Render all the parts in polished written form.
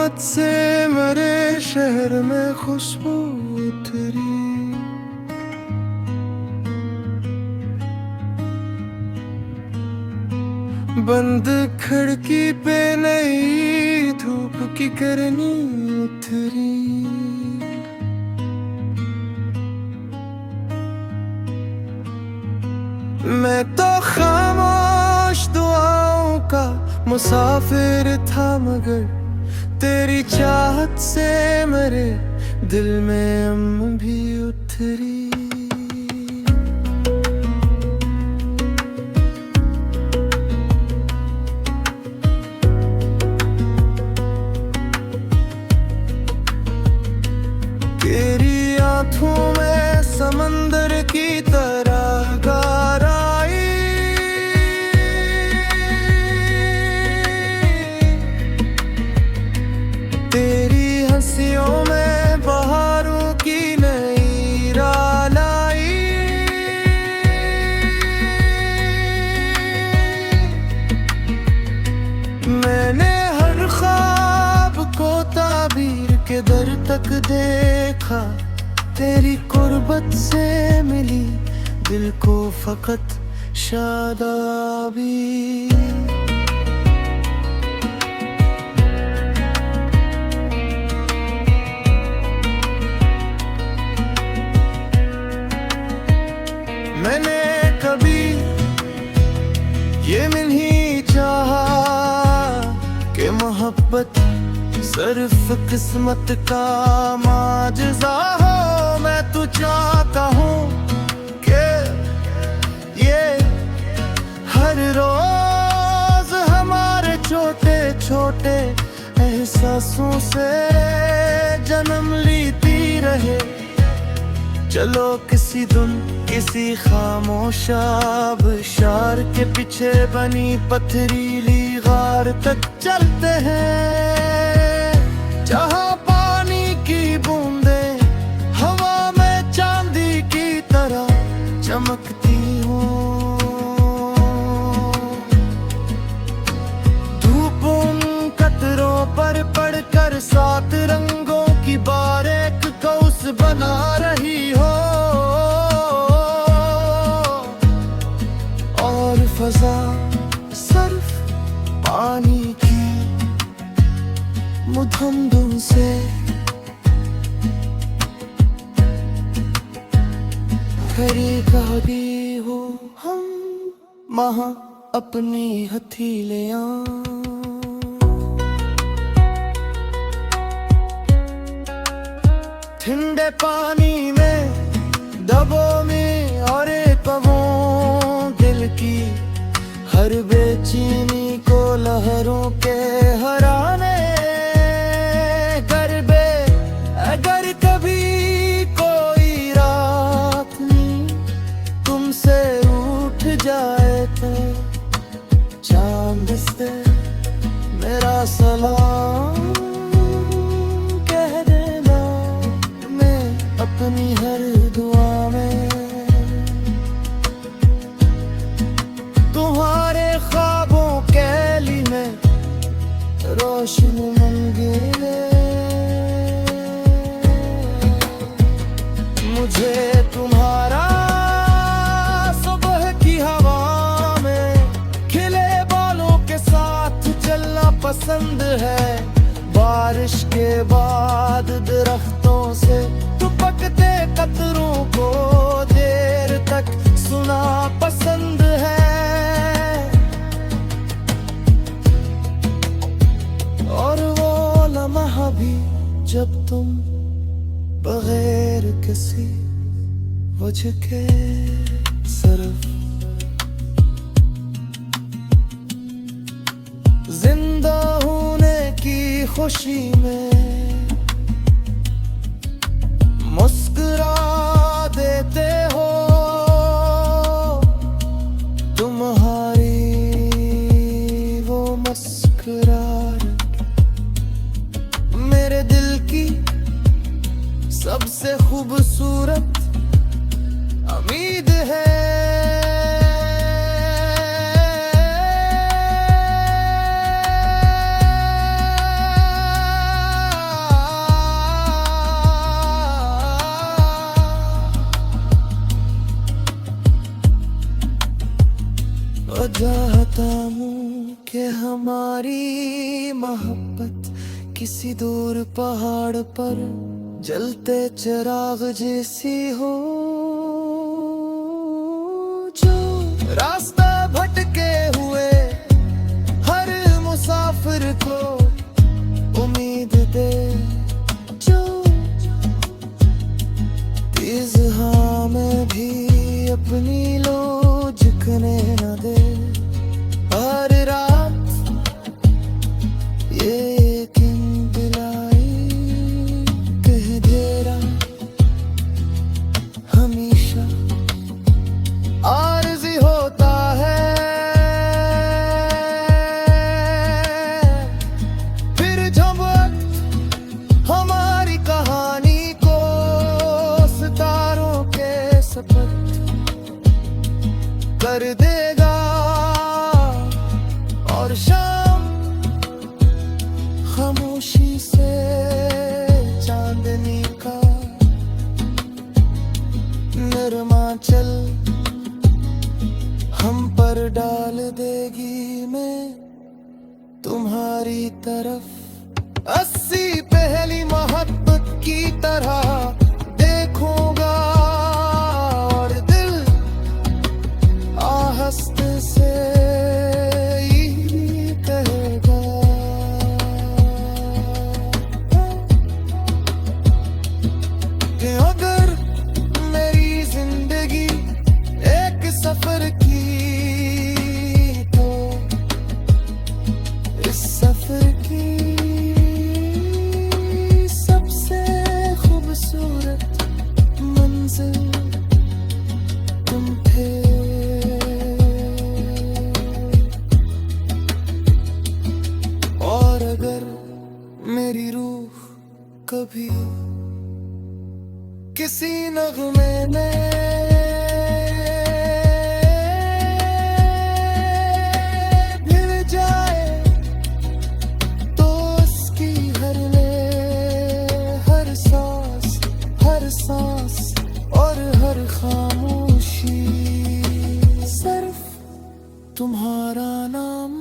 चाहत से मेरे शहर में खुशबू उतरी। बंद खिड़की पे नई धूप की किरनी उतरी। मैं तो खामोश दुआओं का मुसाफिर था, मगर तेरी चाहत से मेरे दिल में अम भी उतरी। तेरी आंखों में समंदर की तरह गहराई। तेरी हंसियों में बहारों की नई रालाई। मैंने हर ख्वाब को ताबीर के दर तक देखा। तेरी कुर्बत से मिली दिल को फकत शादाबी। मैंने कभी ये नहीं चाहा कि मोहब्बत सिर्फ किस्मत का माजज़ा हो। मैं तो चाहता हूँ कि ये हर रोज हमारे छोटे छोटे एहसासों से जन्म लेती रहे। चलो किसी दिन किसी खामोश आबशार के पीछे बनी पथरीली गार तक चलते हैं, जहाँ पानी की बूंदें हवा में चांदी की तरह चमकती हूँ। धूप उन कतरों पर पड़कर सात रंगों की बारीक कौस बना रही हो, और फजा सिर्फ पानी की मुधम धुन से खरी कभी हो हम वहाँ अपनी हथेलियाँ। ठंडे पानी में दबो में और पवों दिल की हर बेचैनी को लहरों के हराने। अगर कभी कोई रात तुमसे उठ जाए तो चांद से मेरा सलाम कह देना। मैं अपनी हर दुआ में तुम्हारे ख्वाबों के लिए रोशन मंगेले। मुझे तुम्हारा सुबह की हवा में खिले बालों के साथ चलना पसंद है। बारिश के बाद दरख्तों से टपकते कतरों को देर तक सुना पसंद है। और वो लम्हा भी जब तुम बगैर किसी वजह के सिर्फ जिंदा होने की खुशी में मुस्कुरा देते हो। तुम्हारी वो मुस्कुराहट मेरे दिल की सबसे खूबसूरत उम्मीद है। सी दूर पहाड़ पर जलते चिराग जैसी हो, जो रास्ता भटके हुए हर मुसाफिर को उम्मीद दे, जो तेज हाँ में भी अपनी लो झुकने न दे। हर रात ये यकीन दिलाई कह देरा हमेशा आरज़ी होता है, फिर जब वक्त हमारी कहानी को सितारों के सपत कर देगा और शाम खामोशी से चांदनी का नरमा चल हम पर डाल देगी। मैं तुम्हारी तरफ 80 पहली मोहब्बत की तरह देखूंगा और दिल आहस्त से यही कहेगा, कि अगर मेरी जिंदगी एक सफर की तो इस सफर की सबसे खूबसूरत मंजिल तुम थे। और अगर मेरी रूह कभी किसी नगमे में भिड़ जाए तो उसकी हर सांस और हर खामोशी सिर्फ तुम्हारा नाम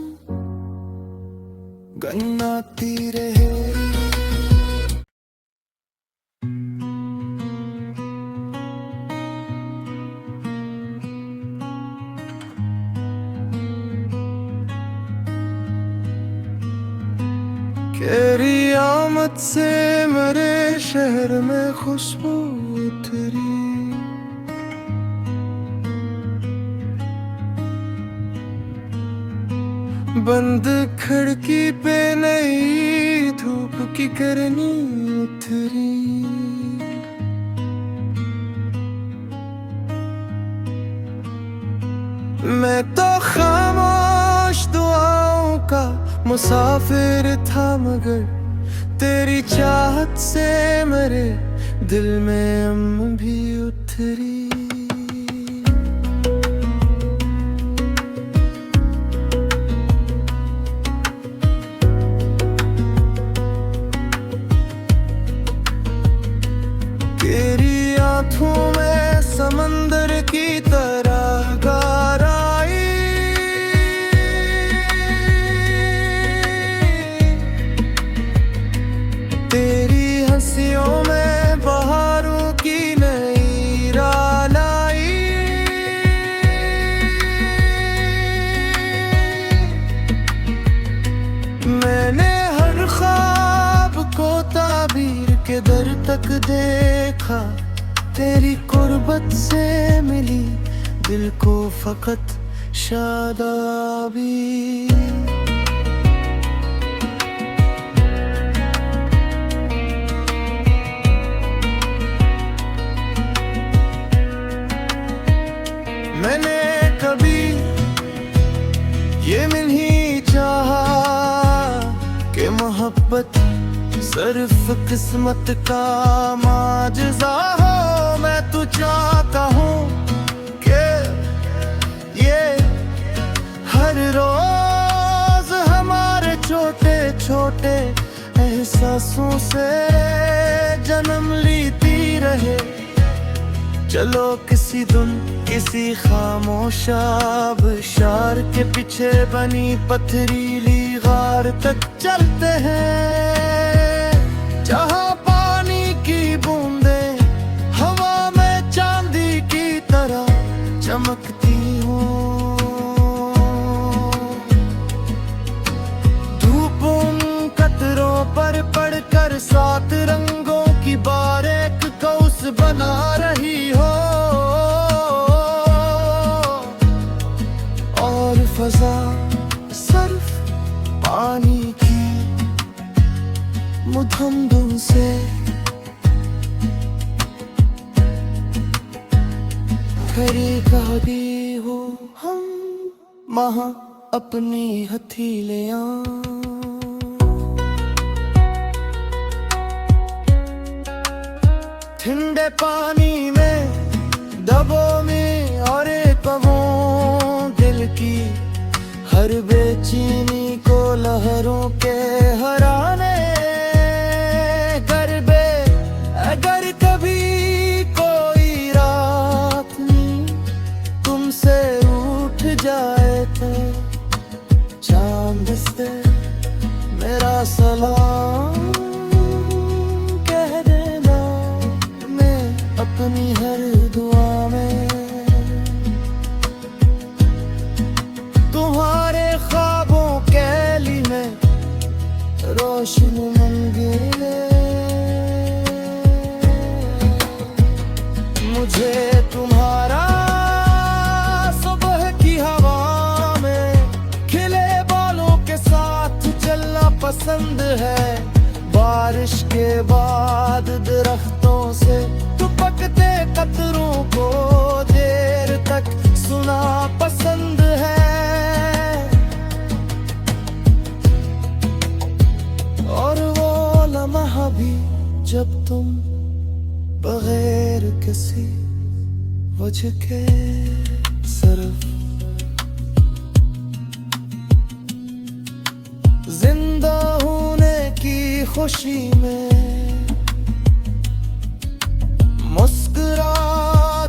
गन्नाती रहे। तेरी आमद से मेरे शहर में खुशबू उतरी, बंद खिड़की पे नई धूप की किरनी उतरी। मैं तो खामोश दुआओं का मुसाफिर था, मगर तेरी चाहत से मेरे दिल में अम भी उतरी। तेरी आंखों में समंदर की तरह गहराई, तेरी हंसियों में बहारों की नई रालाई। मैंने हर ख्वाब को ताबीर के दर तक देखा, तेरी कुर्बत से मिली दिल को फकत शादाबी। मैंने कभी ये नहीं चाहा कि मोहब्बत सिर्फ किस्मत का माजज़ा हो। मैं तो चाहता हूँ कि ये हर रोज हमारे छोटे छोटे एहसासों से जन्म लेती रहे। चलो किसी दिन किसी खामोश आबशार के पीछे बनी पथरीली गार तक चलते हैं। से खरी कभी हो हम महा अपनी हथेलियां ठंडे पानी में दबों में और कवों दिल की हर बेचैनी को लहरों के हराने गरबे अगर कभी कोई रात तुमसे उठ जाए तो चांद से मेरा सलाम अपनी हर दुआ में तुम्हारे ख्वाबों के लिए रोशन मंगेले मुझे तुम्हारा सुबह की हवा में खिले बालों के साथ चलना पसंद है बारिश के बाद दरख्तों से टपकते कतरों को देर तक सुना पसंद है और वो लम्हा भी जब तुम बगैर किसी वजह के सिर्फ जिंदा होने की खुशी में मुस्कुरा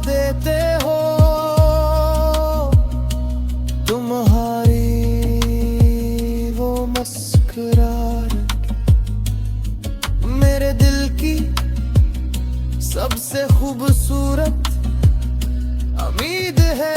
देते हो तुम्हारी वो मुस्कुराहट मेरे दिल की सबसे खूबसूरत उम्मीद है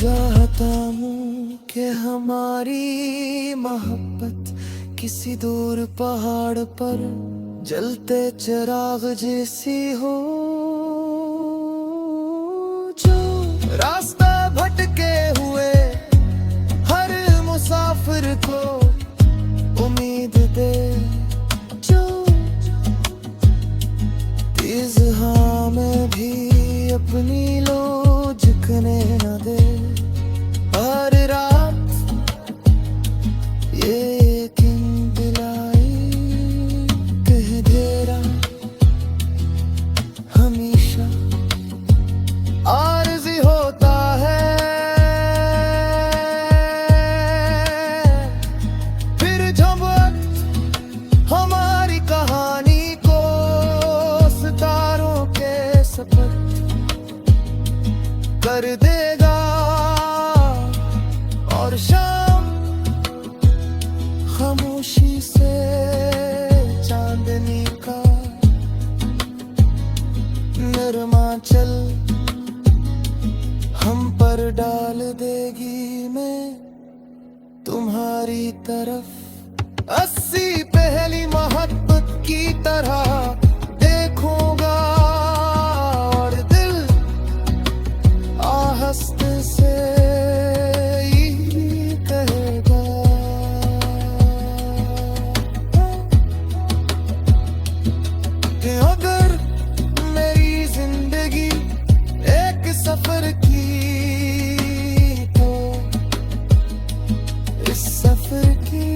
चाहता हूँ कि हमारी मोहब्बत किसी दूर पहाड़ पर जलते चिराग जैसी हो जो रास्ता भटके हुए हर मुसाफिर को उम्मीद दे जो तेज हाँ में भी अपनी लो झुकने न दे हर रात ये यकीन दिलाई कह देरा हमेशा आरज़ी होता है फिर जब हमारी कहानी को सितारों के सफर कर देगा और शाम खामोशी से चांदनी का नरमा चल हम पर डाल देगी मैं तुम्हारी तरफ 80 पहली मोहब्बत की तरह देखूंगा और दिल आहस्त से यही कहेगा कि अगर मेरी जिंदगी एक सफर की तो इस सफर की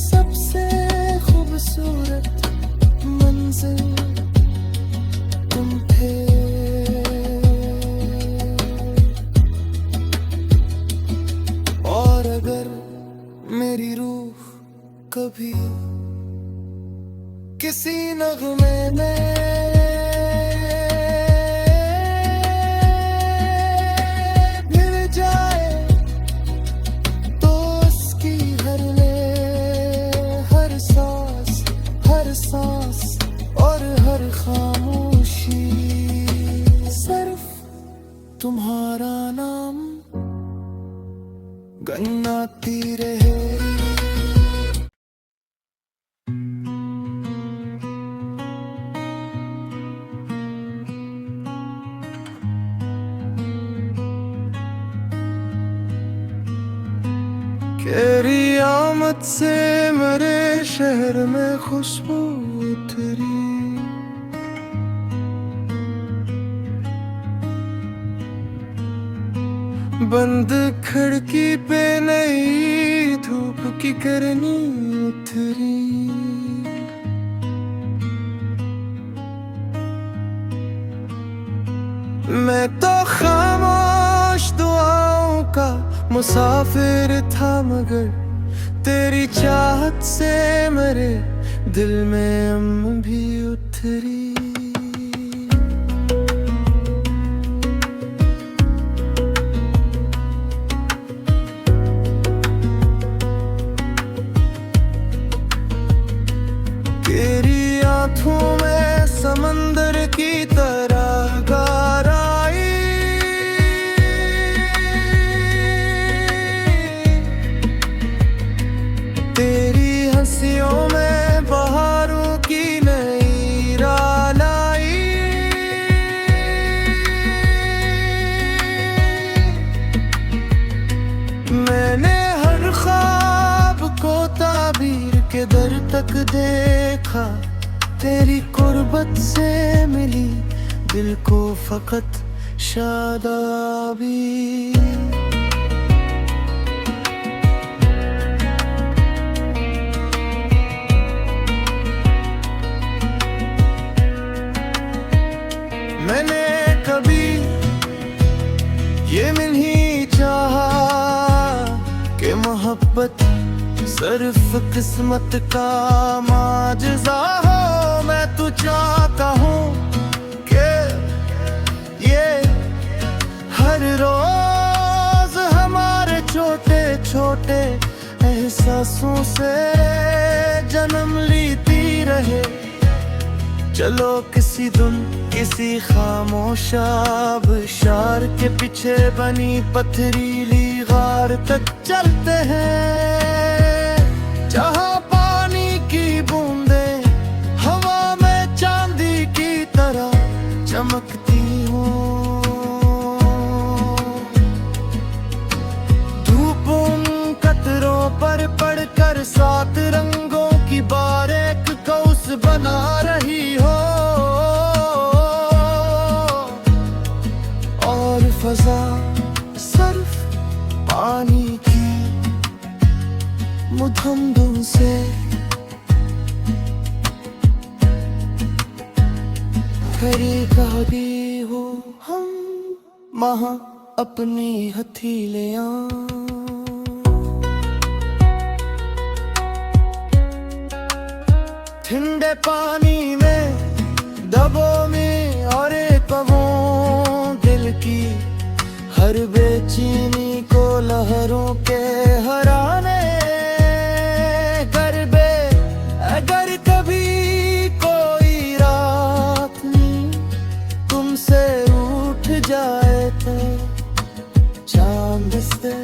सबसे खूबसूरत मंजिल तुम थे और अगर मेरी रूह कभी किसी नगमे में भिड़ जाए तो उसकी हर सांस और हर खामोशी सिर्फ तुम्हारा नाम गन्नाती रहे चाहत से मेरे शहर में खुशबू उतरी। बंद खिड़की पे नई धूप की किरनी उतरी। मैं तो खामोश दुआओं का मुसाफिर था, मगर तेरी चाहत से मेरे दिल में अम भी उतरी। तेरी आँखों में समंदर की तरह गहराई, तेरी हंसियों में बहारों की नई रालाई। मैंने हर ख्वाब को ताबीर के दर तक देखा, तेरी कुर्बत से मिली दिल को फकत शादाबी। मैंने कभी ये नहीं चाहा कि मोहब्बत सिर्फ किस्मत का माजज़ा हो। मैं तो चाहता हूँ कि ये हर रोज हमारे छोटे छोटे एहसासों से जन्म लेती रहे। चलो किसी दिन किसी खामोश आबशार के पीछे बनी पथरीली गार तक चलते हैं, जहाँ पानी की बूंदें हवा में चांदी की तरह चमकती हूँ। धूप उन कतरों पर पड़कर सात रंगों की बारीक कौस बना रही हो, और फजा सिर्फ पानी की मुठम्मदों से खरी कभी हो। हम वहाँ अपनी हथेलियाँ ठंडे पानी में दबो में, और पवों दिल की हर बेचैनी को लहरों के हराने गरबे। अगर कभी कोई रात तुमसे उठ जाए तो चांद से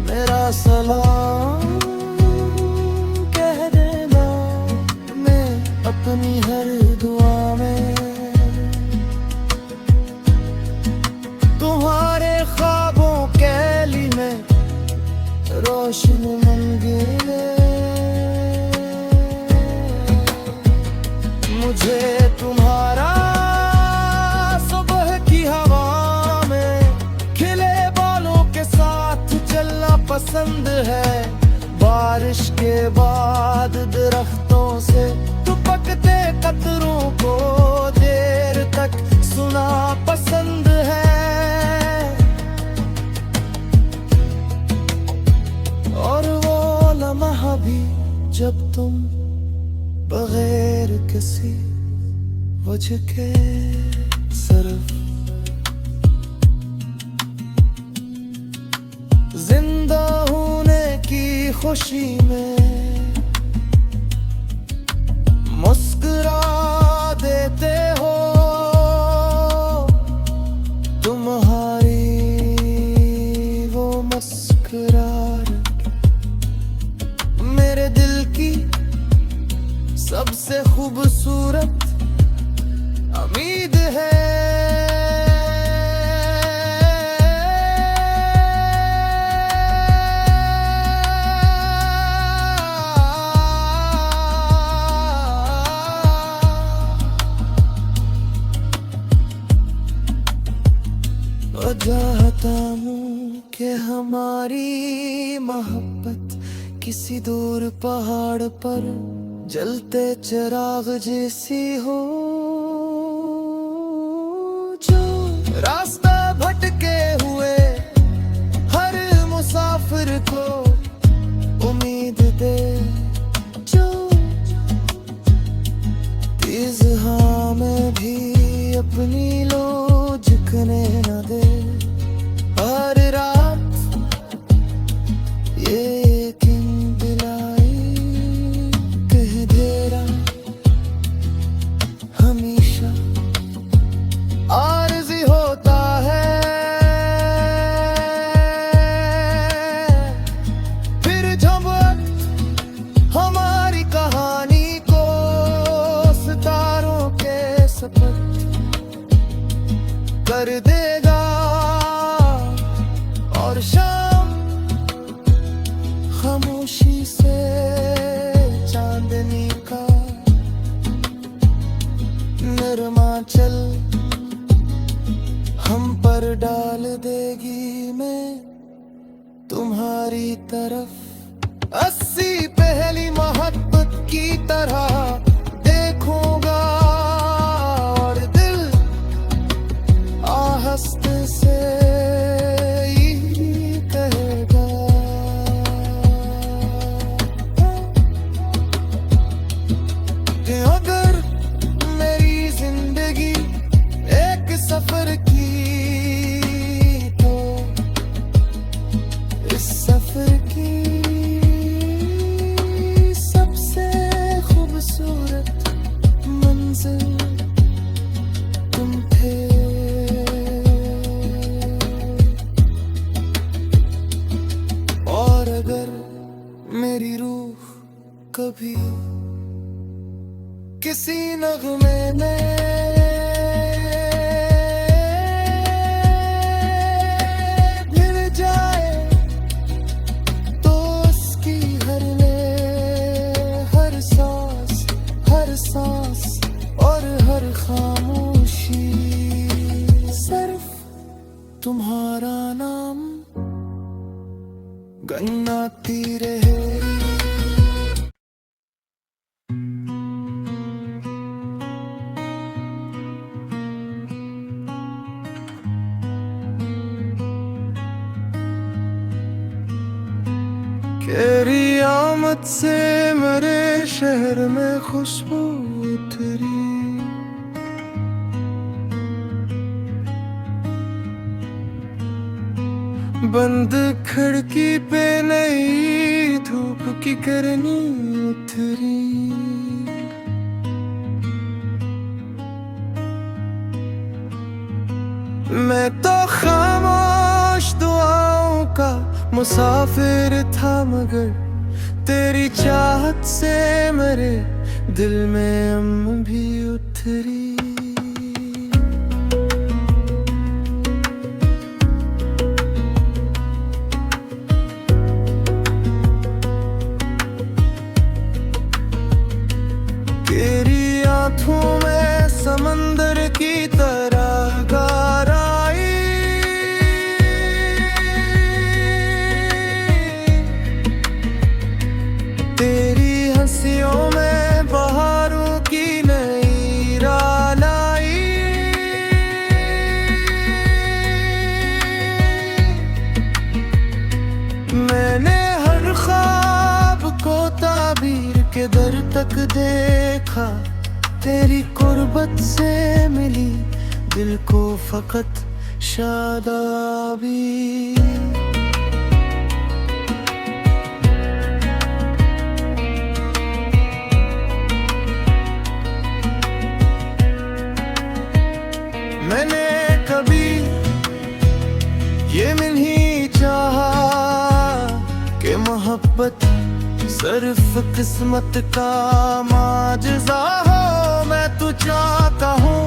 मेरा सलाम कह देना। मैं अपनी हर दुआ में तुम्हारे ख्वाबों के लिए रोशन मंगेले। मुझे तुम्हारा सुबह की हवा में खिले बालों के साथ चलना पसंद है। बारिश के बाद दरख्तों से टपकते कतरों को देर तक सुना पसंद है। और वो लम्हा भी जब तुम बगैर किसी वजह के सिर्फ जिंदा होने की खुशी में मुस्कुरा देते हो। तुम्हारी वो मुस्कुराहट मेरे दिल की सबसे खूबसूरत उम्मीद है। किसी दूर पहाड़ पर जलते चिराग जैसी हो, जो रास्ता भटके हुए हर मुसाफिर को उम्मीद दे, जो तेज हाँ में भी अपनी लो झुकने न दे। हर रात ये यकीन दिलाई कह देरा हमेशा आरज़ी होता है, फिर जब हमारी कहानी को सितारों के सपत कर देगा और शाम खामोशी से चांदनी का नरमा चल हम पर डाल देगी। मैं तुम्हारी तरफ 80 पहली मोहब्बत की तरह देखूंगा और दिल आहस्त से यही कहेगा, कि अगर मेरी जिंदगी एक सफर की तो इस सफर की सबसे खूबसूरत मंजिल तुम थे। और अगर मेरी रूह कभी किसी नगमे में गिर जाए तो उसकी हर सांस और हर खामोशी सिर्फ तुम्हारा नाम गन्नाती रहे। तेरी आमद से मेरे शहर में खुशबू उतरी, बंद खिड़की पे नई धूप की किरनी उतरी। मैं तो खामोश दुआओं का मुसाफिर था, मगर तेरी चाहत से मेरे दिल में अम भी उतरी। तेरी आंखों में समंदर की तरह गहराई, तेरी हंसियों में बहारों की नई रालाई। मैंने हर ख्वाब को ताबीर के दर तक देखा, तेरी कुर्बत से मिली दिल को फकत शादाबी। मैंने कभी ये नहीं चाहा कि मोहब्बत सिर्फ किस्मत का माजज़ा हो। मैं तो चाहता हूँ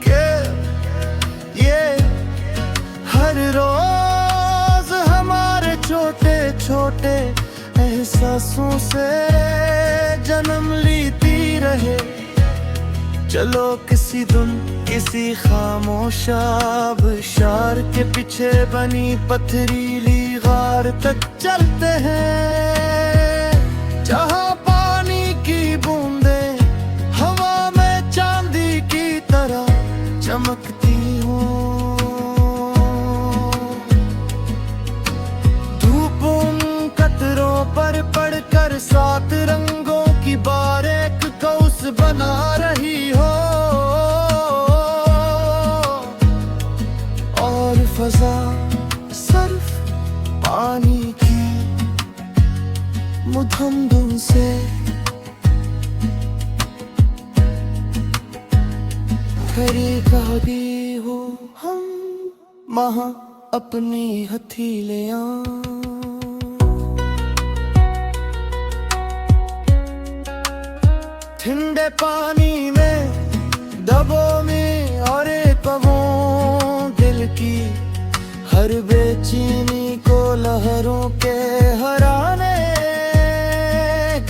कि ये हर रोज हमारे छोटे छोटे एहसासों से जन्म लेती रहे। चलो किसी धुन किसी खामोश आबशार के पीछे बनी पथरीली गार तक चलते हैं। खरी कभी हो हम महा अपनी हथेलियां ठंडे पानी में दबो में और पवों दिल की हर बेचैनी को लहरों के हराने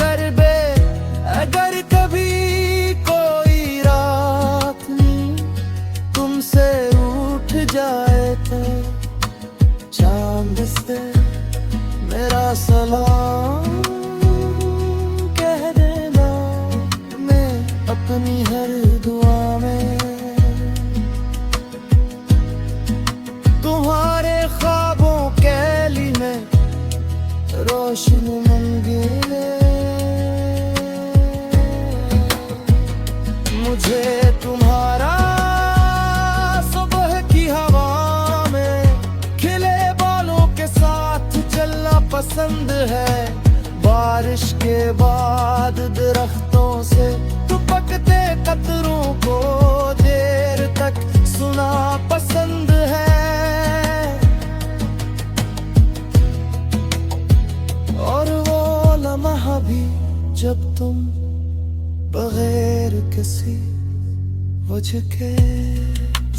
कर बे अगर कभी कोई रात तुमसे उठ जाए तो चांद से मेरा सलाम कह देना मैं अपनी हर दुआ में तुम्हारे ख्वाबों के लिए रोशन मंगेले मुझे तुम्हारा सुबह की हवा में खिले बालों के साथ चलना पसंद है बारिश के बाद दरख्तों से टपकते कतरों को देर तक सुना पसंद है और वो लम्हा भी जब तुम बगैर किसी वजह के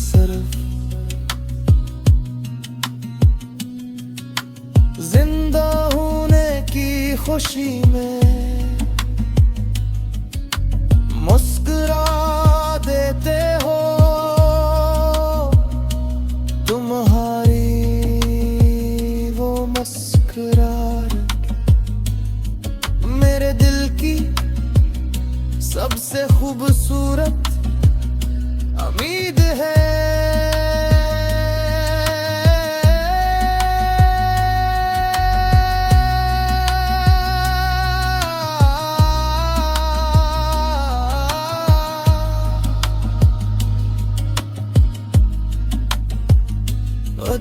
सिर्फ जिंदा होने की खुशी में मुस्कुरा देते हो तुम्हारी वो मुस्कुराहट मेरे दिल की सबसे खूबसूरत उम्मीद है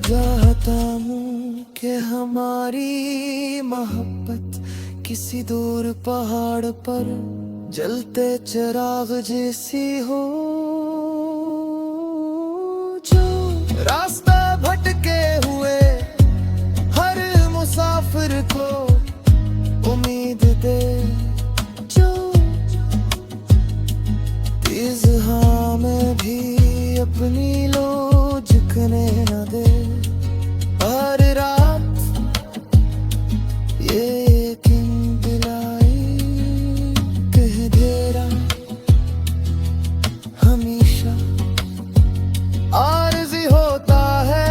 चाहता हूँ कि हमारी मोहब्बत किसी दूर पहाड़ पर जलते चिराग जैसी हो जो रास्ता भटके हुए हर मुसाफिर को उम्मीद दे जो तेज हाँ में भी अपनी लो झुकने न दे हर रात ये यकीन दिलाई कह देरा हमेशा आरज़ी होता है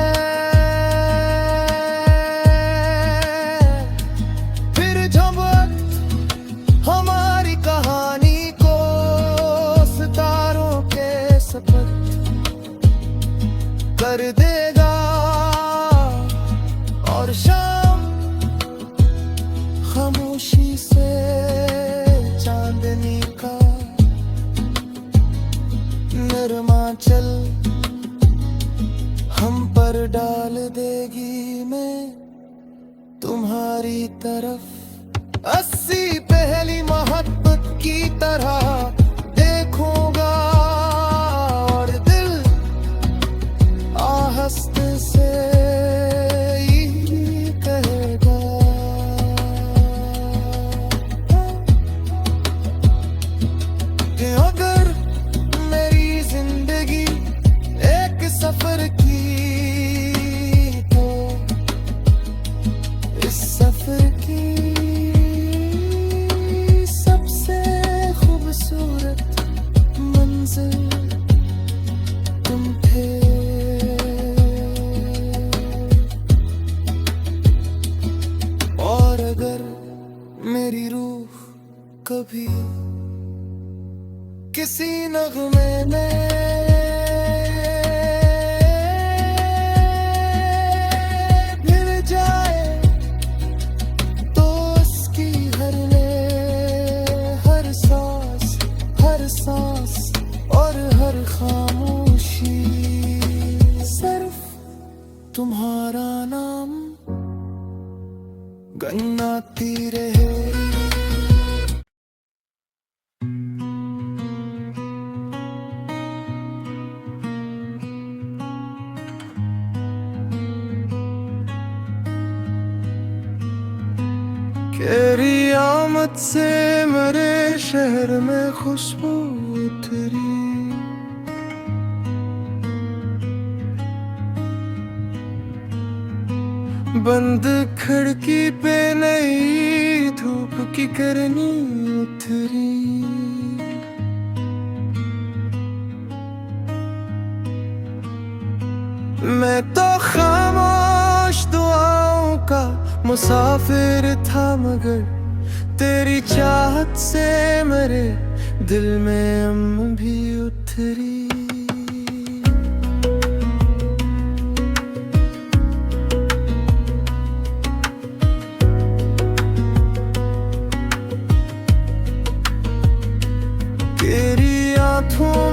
फिर जब वक्त हमारी कहानी को सितारों के सपथ कर देगा और शाम खामोशी से चांदनी का नरमा चल हम पर डाल देगी मैं तुम्हारी तरफ 80 पहली मोहब्बत की तरह देखूंगा और दिल आहस्त से यही कहेगा कि अगर मेरी जिंदगी एक सफर की तो इस सफर की सबसे खूबसूरत मंजिल तुम थे अगर मेरी रूह कभी किसी नगमे में भिड़ जाए तो उसकी हर सांस और हर खामोशी सिर्फ तुम्हारा नाम गन्नाती रहे। चाहत से मेरे शहर में खुशबू उतरी। बंद खिड़की पे नई धूप की किरनी उतरी। मैं तो खामोश दुआओं का मुसाफिर था, मगर तेरी चाहत से मेरे दिल में अम भी उतरी। तेरी आँखों